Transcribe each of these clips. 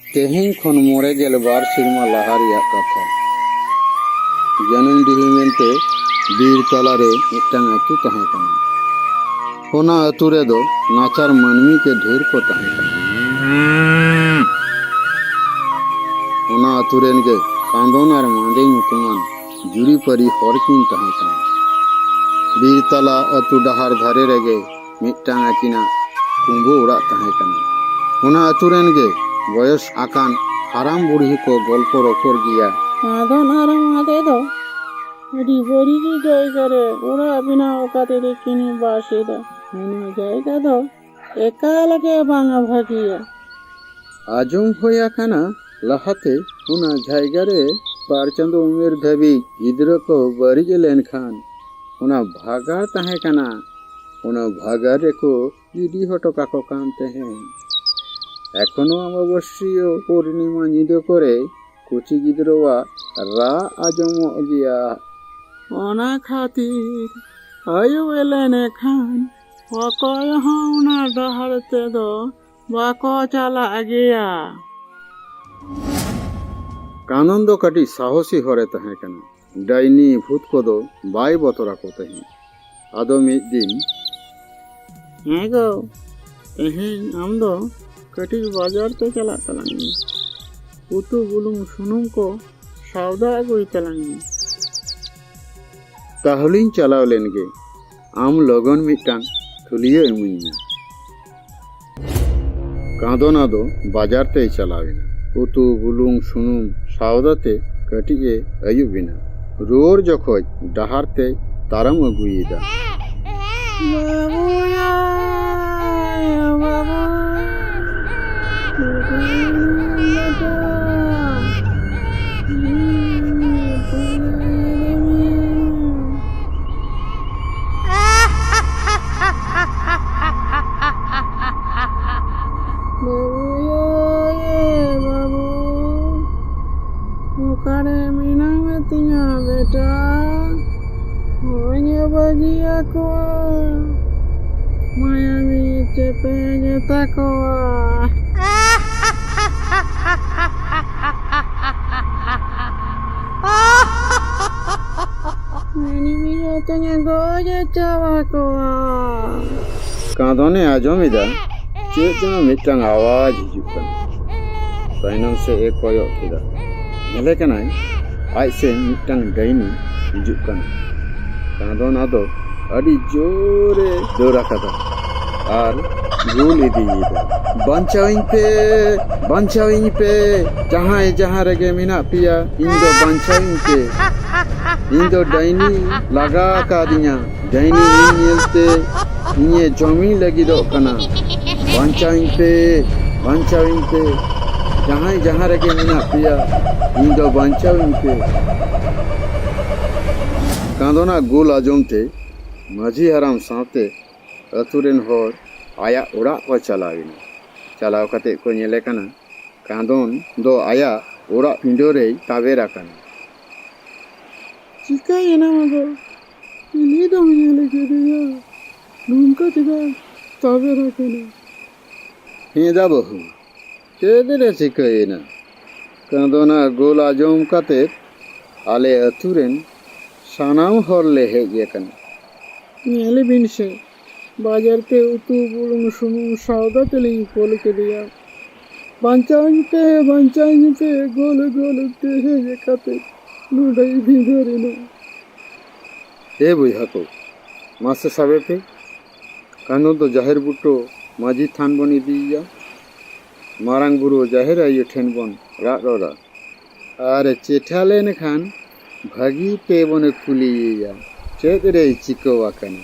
तेहें खन मोरे गेलबार सिरमा लाहा रिया कथा जनमडिही मेनते बीर तलारे मिट्टांग अतु तहें कना। होना अतु रे दो नाचार मानवी के ढेर को तहें कना। होना अतु रेन गे कांदोन और मांदे नुतुमान जुरी परी हरकिन तहें कना। बीर तला अतु डहार धारे रेगे मिट्टांग आकिना कुंबो उड़ा तहें कना। होना अतु रेन गे बयस आकान हाराम बुढ़ी को गल्प रखर गिया कांदोन और मादे दो अड़ी बड़ी की जायगा रे ओरा बिना ओकाते देखिनी बासे दा होना जायगा दो एकाल के बांगा भागिया आजम होया खाना लहाते होना जायगा रे बार चंदो उमेर धबी गिद्र को बरी गेलेन खान होना भागार तहे कना। होना भागार रे को गिडी हटो काको कानते हैं एखोनो अमाबस्या पूर्णिमा निदो करे कुची गिद्रवा रा आजमो गिया ओना खातिर आयो एलेने खान वकोय होना डहरते दो बाको चला गया। कानन दो कटी साहसी हरे तहे कना डाइनी भूत को दो बाय बतरा को तहे आदो मिद दिन हेगो तेहें आम दो कटी बाजार ते चला तलांगी उतु बुलुंग सुनुम को सौदा अगुई तलांगी ताहलिन चलाव लेनगे आम लगन मिटांग थुलियो इमुइना। कांदोना दो बाजार ते चलावेना उतु बुलुंग सुनुम सौदा ते कटिए अयुबिना रोर जखोज डहार ते तारम अगुईदा बाबूया बाबू बेटा hanya bagi aku Miami cepenya takwa ini biatanya goja cawaku कांदोने आजमिदा चेत जनो मिट्टांग आवाज हिजुक कना ताइनम से एक कोयक किदा नेले कनाय आज से मिट्टांग डाइनी हिजुक कना। कांदोन आदो अड़ी जोरे दौरा कदा और गुल इदीदा बंचाविंग पे जहां रगे मिना पिया इंदो बंचाविंग पे इंदो डाइनी लगा का दिया डाइनी नियलते इन्हे जमी लगी दो कना बंचाविंग पे जहां रगे मिना पिया इंदो बंचाविंग पे। कांदोना गुल आजमते माझी हराम सावते अतुरेन होर आया ओड़ा को चलाविना चलाव कते को नेले कना कांदोन दो आया ओड़ा पिंडोरे तावेरा कना चिका येना मगो इनी दो नेले केदिया नुनका चिका तावेरा कना हेदा बहु चेदरे चिका येना कांदोना गुल आजम कते आले अतुरेन सानाम हर ले हेजे कना नेले बिन से बाजार पे उतु बुलुंग सुनुम सौदा तेलिंग कोल के दिया बंचाइंग पे गोल ते हेजे खाते लुडाई भिगरे ना ए बुझा को मासे साबे पे कानो तो जाहिर बुटो माझी थान बनी दिया मारांग बुरो जाहिर आयो ठेन बन रा अरे चेठाले ने खान भागी पे बने कुलिया चेत रे चिकोवा कना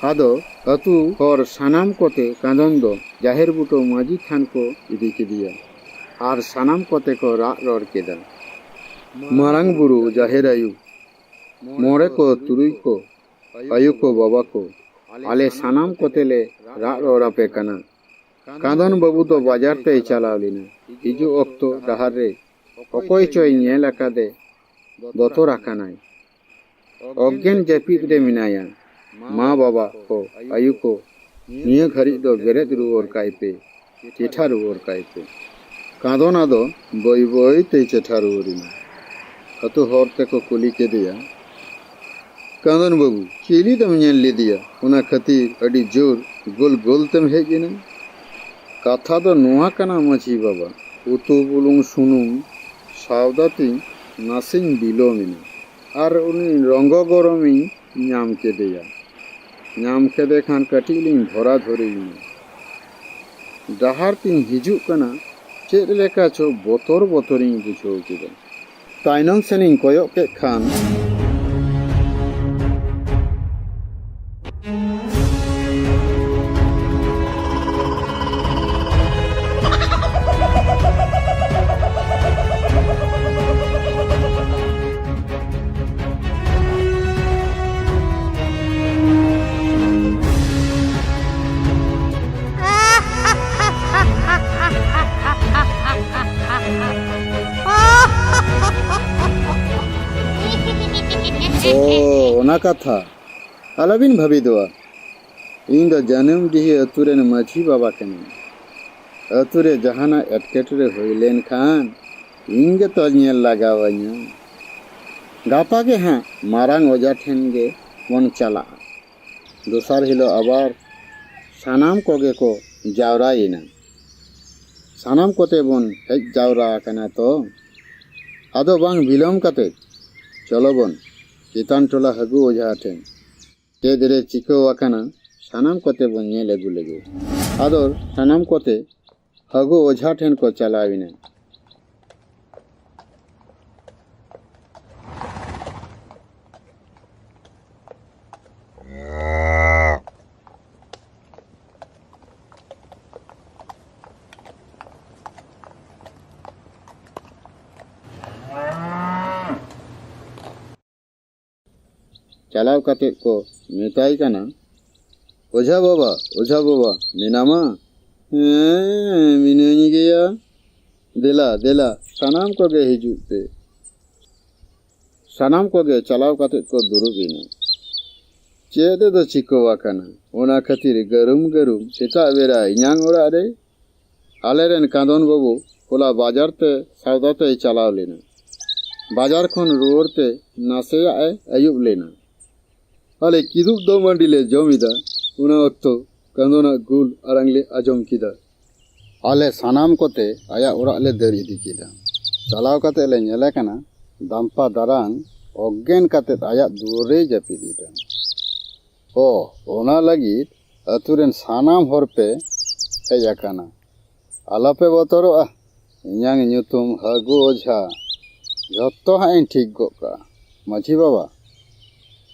हादो अतु और सानाम कोते कांदोन दो जाहिर बुटो माझी थान को इदी के दिया और सानाम कोते को रोर केदा मारांग बुरु जाहिर आयु मोरे को तुरुई को आयु को बाबा को आले सानाम कोते ले रोरा पे कना कांदोन बाबू तो बाजार ते चलाव लेना हिजु अक्तो डहार रे अकोय चोय नेल आकादे बतोर आकानाय अज्ञान जपिद रे मिनाया माँ बाबा को आयु को निये घड़ी दो बेरेद रुवर कायपे चेठा रुवर कायपे कांदन आदो बई बई ते चेठा रुआरिना अतो हर तेको कुली केदिया कांदन बाबू चिली तम नेल लेदिया उना खातिर अडी जोर गोल गोल तम हेजिना कथा दो नुआ कना माछी बाबा उतु बुलुंग सुनुम सावदाती नासिन बिलोमिना और उनी रंगो गरमी नाम केदिया नाम केदे खान कटिलिंग धरा धरिना डहार तीन हिजुक कना चेद लेका चो बोतर बोतरिंग बुझाव केदा ताइनम सेनिंग कोयक के खान कथा आलाबिन भाभी दवा इन दो जन्म दिही अतुरे न माझी बाबा कने अतुरे जहाना एटकेटरे होइलेन खान इंगे तो नेल लगावanya गापा के हाँ मारांग ओजा ठेन गे मन चला दोसार हिलो आबार सानाम कोगे को जावराइना सानाम कोते बन हेज जावरा कना तो आदो बांग बिलोम कते चलो बन चितान टोला हगु ओझा ठेन तेदरे चिको वाकना सानाम कोते बन नेल अगु लगे आदर सानाम कोते हगु ओझा ठेन को चलाविना चलाव कते को मेताई कना ओझा बाबा मीनामा मिनोनी गया देला देला सानाम को गे हिजुक पे सानाम को गे चलाव कते को दुरुबिना चेदे दो चिकोवा कना ओना खातिर गरुम गरुम सेता बेरा इन्यांग ओरा रे आलेरेन कांदन बाबू कोला बाजार ते सौदा ते चलाव लेना बाजार खन रुवर ते नासेया अयुब लेना आले किदुब दो मंडिले जमीदा उना वक्तो कांदोना गुल अरंगले आजम किदा आले सानाम कोते आया ओरा ले दर इदी किदा चलाव कते ले नेले कना दाम्पा दारान अज्ञान कते आया दुरे जपिदिदा ओ ओना लगी अतुरेन सानाम हरपे हेजा कना आलापे बतरो इन्यांग ᱧᱩᱛᱩᱢ हगु ओझा जत्तो हाइन ठीक गोका माझी बाबा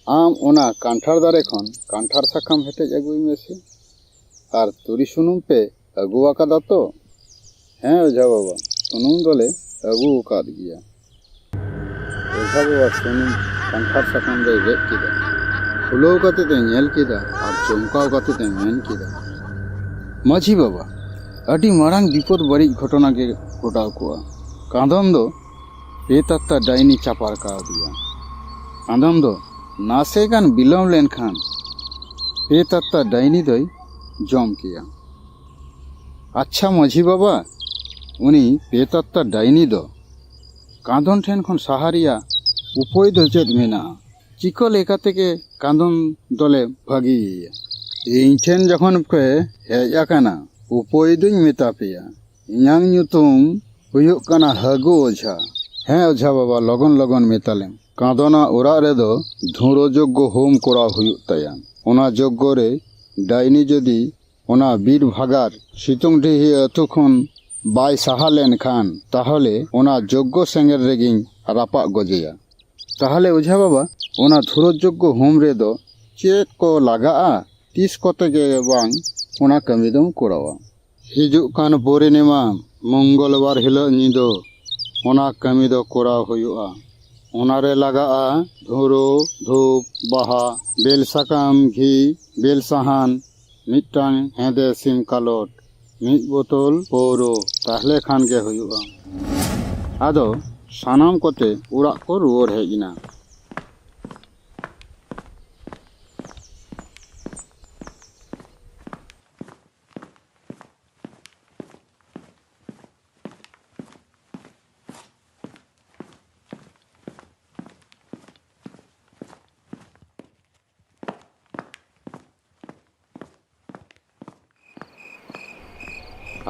आम ओना कांठार दारे खन कांठार साकाम हेटेज अगुई मेसे और तुरी सुनुम पे अगुआ कादा तो हैं ओझा बाबा सुनुम दोले अगु काद गिया ओझा बाबा सुनुम कांठार साकाम दे गेट किदा खुलो कते ते नेल किदा और चमकाव कते ते मेन किदा माझी बाबा अडी मारांग विपद बड़ी घटना के घटाव कुआ कांदम दो पेतत्ता डाइनी चापार का दिया कांदम दो नासे गान बिलम लेन खान पेतत्ता डाइनी दई जम किया अच्छा माझी बाबा उनी पेतत्ता डाइनी दो कांदन ठेन खन सहारिया उपाय दो चेद मेना चिको लेकाते के कांदन दोले भागी इन ठेन जखन पे हेज आकाना उपाय दुई मेता पेया इन्यांग ᱧᱩᱛᱩᱢ हुयुक कना हगु ओझा हैं ओझा बाबा लगन लगन मेतालेम कांदना ओरा रे दो धुरो यज्ञ होम कोरा हुयुक ताया ओना यज्ञ रे डाइनी जदि ओना बीर भागार सितुंग ढेही अतु खन बाय साहा लेन खान ताहले ओना यज्ञ सेंगेर रेगिंग रापा गजेया ताहले ओझा बाबा ओना धुरो यज्ञ होम रे दो चेक को लागाआ तीस कोते गे बांग ओना कमी दम कोरावा हिजुक कान पूर्णिमा मंगलवार हिलो निदो ओना कमी दो कोरा हुयुआ ओनारे लगाआ धुरो धूप बाहा बेल साकाम घी बेल साहान मिटांग हेदे सिम कालोट मिट बोतल पौरो ताहले खान गे हुयुआ आदो सानाम कोते उड़ा को रुवर हेजिना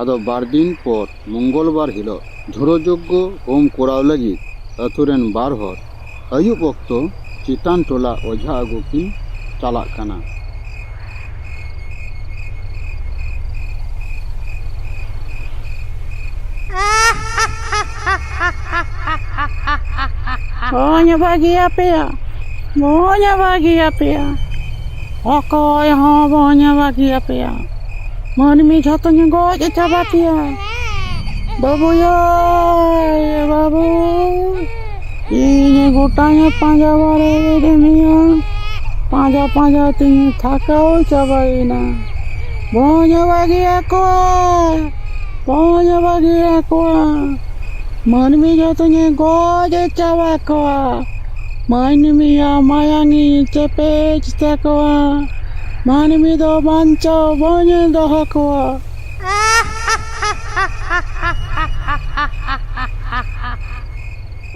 ᱟᱫᱚ ᱵᱟᱨ ᱫᱤᱱ ᱯᱚᱨ ᱢᱚᱝᱜᱚᱞᱵᱟᱨ ᱦᱤᱞᱳᱜ ᱫᱷᱚᱨᱚᱡᱚᱜᱽᱜᱚ ᱦᱳᱢ ᱠᱚᱨᱟᱣ ᱞᱟᱹᱜᱤᱫ ᱟᱹᱛᱩ ᱨᱮᱱ ᱵᱟᱨ ᱦᱚᱲ ᱟᱹᱭᱩᱵ ᱚᱠᱛᱚ ᱪᱮᱛᱟᱱ ᱴᱚᱞᱟ ᱚᱡᱷᱟ ᱟᱹᱜᱩ ᱠᱤᱱ ᱪᱟᱞᱟᱜ ᱠᱟᱱᱟ। Bonya bahagia pia, bonya bahagia pia, okoy ho bonya bahagia pia, manmi jhatanya goj chaba pia, babu ya babu, ini gotanya panja bare demiya, panja panja tini thakao chabaina, bonya bahagia ko, bonya bahagia ko. Manmi jatuhnya gojek cawa koa, manmi ya mayangi cepet koa, manmi do bancau banyak doh koa.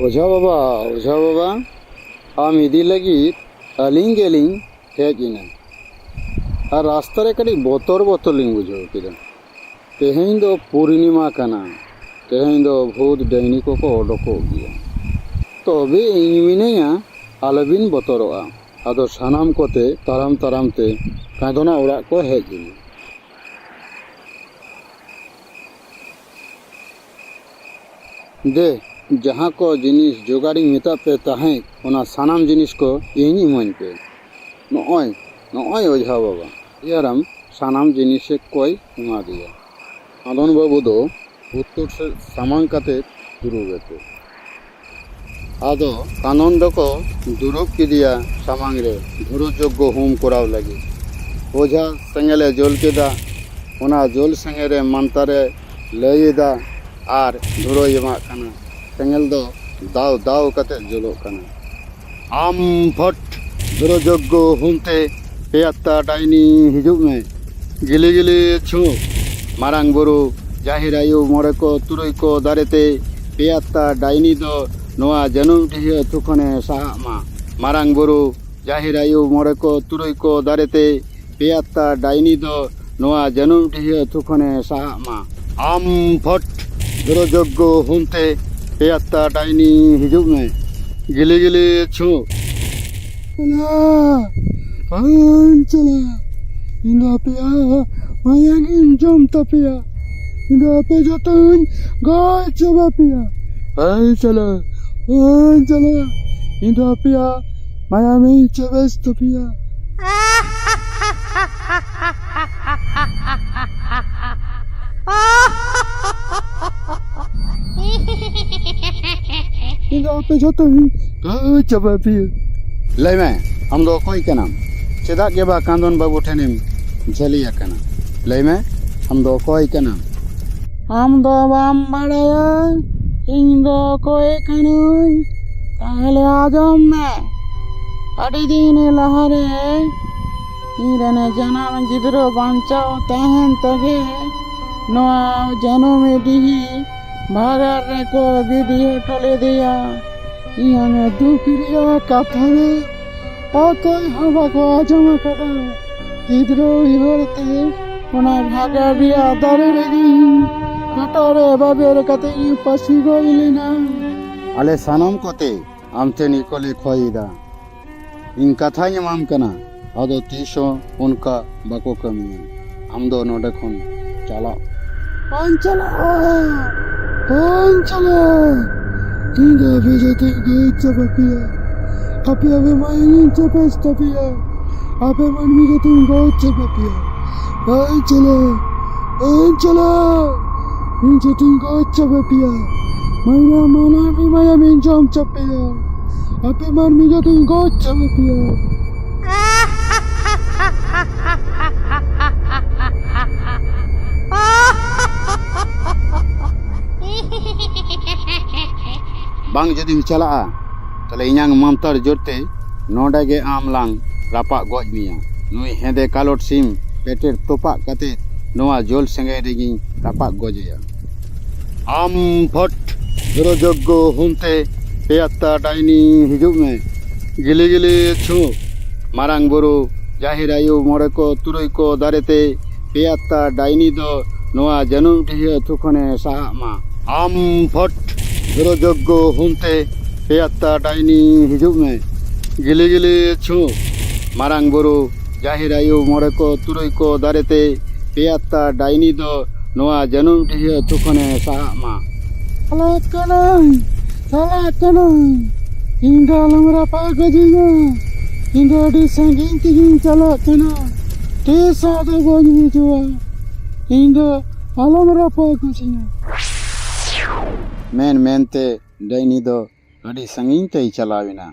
ᱚᱡᱷᱟ ᱵᱟᱵᱟ ᱟᱢ ᱤᱫᱤ ᱞᱟᱹᱜᱤᱫ ᱟᱹᱞᱤᱧ ᱜᱮᱞᱤᱧ ᱦᱮᱡ ᱮᱱᱟ ᱟᱨ ᱨᱟᱥᱛᱟ ᱨᱮ ᱠᱟᱹᱴᱤᱡ ᱵᱚᱛᱚᱨ ᱞᱤᱧ ᱵᱩᱡᱷᱟᱹᱣ ᱠᱮᱫᱟ। ᱛᱮᱦᱮᱧ ᱫᱚ ᱯᱩᱨᱱᱤᱢᱟ ᱠᱟᱱᱟ, ᱛᱮᱦᱮᱧ ᱫᱚ ᱵᱷᱩᱛ ᱰᱟᱹᱱᱤ ᱠᱚᱠᱚ ᱚᱰᱚᱠᱚᱜ ᱜᱮᱭᱟ। ᱛᱚᱵᱮ ᱤᱧ ᱢᱤᱱᱟᱹᱧᱟ, ᱟᱞᱚᱵᱤᱱ ᱵᱚᱛᱚᱨᱚᱜᱼᱟ। ᱟᱫᱚ ᱥᱟᱱᱟᱢ ᱠᱚᱛᱮ ᱛᱟᱲᱟᱢ ᱛᱟᱲᱟᱢ ᱛᱮ ᱠᱟᱸᱫᱚᱱᱟ ᱚᱲᱟᱜ ᱠᱚ ᱦᱮᱡ ᱮᱱᱟ। ᱫᱮ ᱡᱟᱦᱟᱸ ᱠᱚ ᱡᱤᱱᱤᱥ ᱡᱚᱜᱟᱲᱤᱧ ᱢᱮᱛᱟᱫ ᱯᱮ ᱛᱟᱦᱮᱸᱫ ᱚᱱᱟ ᱥᱟᱱᱟᱢ ᱡᱤᱱᱤᱥ ᱠᱚ ᱤᱧ ᱤᱢᱟᱹᱧ ᱯᱮ। ᱱᱚᱜᱼᱚᱭ ᱚᱡᱷᱟ ᱵᱟᱵᱟ ᱮᱭᱟᱨᱟᱢ ᱥᱟᱱᱟᱢ ᱡᱤᱱᱤᱥᱮ ᱠᱚᱭ ᱮᱢᱟᱫᱮᱭᱟ। ᱟᱫᱚᱱ ᱵᱟᱹᱵᱩ ᱫᱚ উত্তর ᱥᱮᱫ ᱥᱟᱢᱟᱝ ᱠᱟᱛᱮ ᱫᱩᱲᱩᱵᱮᱛᱮ। ᱟᱫᱚ কানন দকো দুরুব কিদিয়া সামাং রে ধরুযোগ্য হোম করাও লাগি ওঝা সেঙ্গেলে জল কেদা ওনা জল সেঙ্গেরে মান্তারে লইয়েদা আর ধুরোই এমাক কানা সেঙ্গেল দো দাও দাও কাতে জলক কানা আম ফট ধরুযোগ্য হোমতে পেয়াত্তা ডাইনি হিজুগ মে গিলি গিলি छु মারাং বুরু জাহির আয়ু মরে কো তুরুই কো দারেতে পেয়াত্তা ডাইনি দো নোয়া জানুম টিহি আতু খনে সাহা মা মারাং বুরু জাহির আয়ু মরে কো তুরুই কো দারেতে পেয়াত্তা ডাইনি দো নোয়া জানুম টিহি আতু খনে সাহা মা আম ফট ধরযোগ্য হোমতে পেয়াত্তা ডাইনি হিজুগ মে গিলি গিলি छु Pancala, indah pia, mayangin jom tapia, indah pe jatuh gaj coba pia, pancala, indah pia, mayangin cebes tapia. Indah pe jatuh gaj coba pia. लय में हम दो कोई के नाम चेदा के बा कांदन बाबू ठेनिम झलिया कना लय में हम दो कोई के नाम Am do bam badaya, ing do koe kanun, tahale ajam me, adi din lahare, irene janam jidro bancao tehen tage, noa janu me dihi, bhagar re ko didiye tole diya, iyane dukiriya kathane, otoy haba ko ajam kada, jidro ihorte, ona bhagar biya dare regi, Katore babere kate pasi goilina. आले सानम कोते Amte Nikolay खोईदा इन कथा ñamam kana ado tiso unka bako kamiya amdo node khon chala Pancala, inda bejate gacha bapia, apia be mayin chapes tapia, ape manmi jate gacha bapia, pancala, injate gacha bapia, mana mi maya min jom chapia, ape manmi jate gacha bapia. bang jadim chalaa tale inyang mantar jorte noda ge amlang rapak goj miya nui hende kalot sim peter topak kate noa jol senge regi rapak gojeya am phot ধরযোগ্য হোমতে পেয়াত্তা ডাইনি হিজুগ মে গিলি গিলি छु Marang Bru জাহির আয়ু মরে কো তুরুই কো দারেতে পেয়াত্তা ডাইনি দো ᱱᱚᱣᱟ ᱡᱟᱹᱱᱩᱢ ᱰᱤᱦᱟᱹ ᱟᱹᱛᱩ ᱠᱷᱚᱱᱮ ᱥᱟᱦᱟᱜ ᱢᱟ ᱟᱢ ᱯᱷᱚᱴ ᱜᱚᱨᱚ ᱡᱚᱜᱽᱜᱚ ᱦᱩᱢᱛᱮ ᱯᱮᱭᱟᱛᱛᱟ ᱰᱟᱭᱱᱤ ᱦᱤᱡᱩᱜ ᱢᱮ ᱜᱤᱞᱤ ᱜᱤᱞᱤ ᱪᱷᱩ ᱢᱟᱨᱟᱝ ᱵᱩᱨᱩ ᱡᱟᱦᱮᱨ ᱟᱭᱳ ᱢᱚᱬᱮ ᱠᱚ ᱛᱩᱨᱩᱭ ᱠᱚ ᱫᱟᱨᱮᱛᱮ ᱯᱮᱭᱟᱛᱛᱟ ᱰᱟᱭᱱᱤ ᱫᱚ ᱱᱚᱣᱟ ᱡᱟᱹᱱᱩᱢ ᱰᱤᱦᱟᱹ ᱟᱹᱛᱩ ᱠᱷᱚᱱᱮ ᱥᱟᱦᱟᱜ ᱢᱟ ᱪᱟᱞᱟᱜ ᱠᱟᱹᱱᱟᱹᱧ ᱤᱧ ᱫᱚ ᱟᱞᱚᱢ ᱨᱟᱯᱟᱜ ᱜᱚᱡᱤᱧᱟ ᱤᱧ ᱫᱚ ᱟᱹᱰᱤ ᱥᱟᱺᱜᱤᱧ ᱛᱮᱜᱤᱧ ᱪᱟᱞᱟᱜ ᱠᱟᱱᱟ ᱛᱤᱥ ᱦᱚᱸ ᱫᱚ ᱵᱟᱹᱧ ᱵᱩᱡᱷᱟᱹᱣᱟ ᱤᱧ ᱫᱚ ᱟᱞᱚᱢ ᱨᱟᱯᱟᱜ ᱜᱚᱡᱤᱧᱟ ᱢᱮᱱ ᱢᱮᱱᱛᱮ ᱰᱟᱹᱭᱱᱤ ᱫᱚ ᱟᱹᱰᱤ ᱥᱟᱺᱜᱤᱧ ᱛᱮᱭ ᱪᱟᱞᱟᱣ ᱮᱱᱟ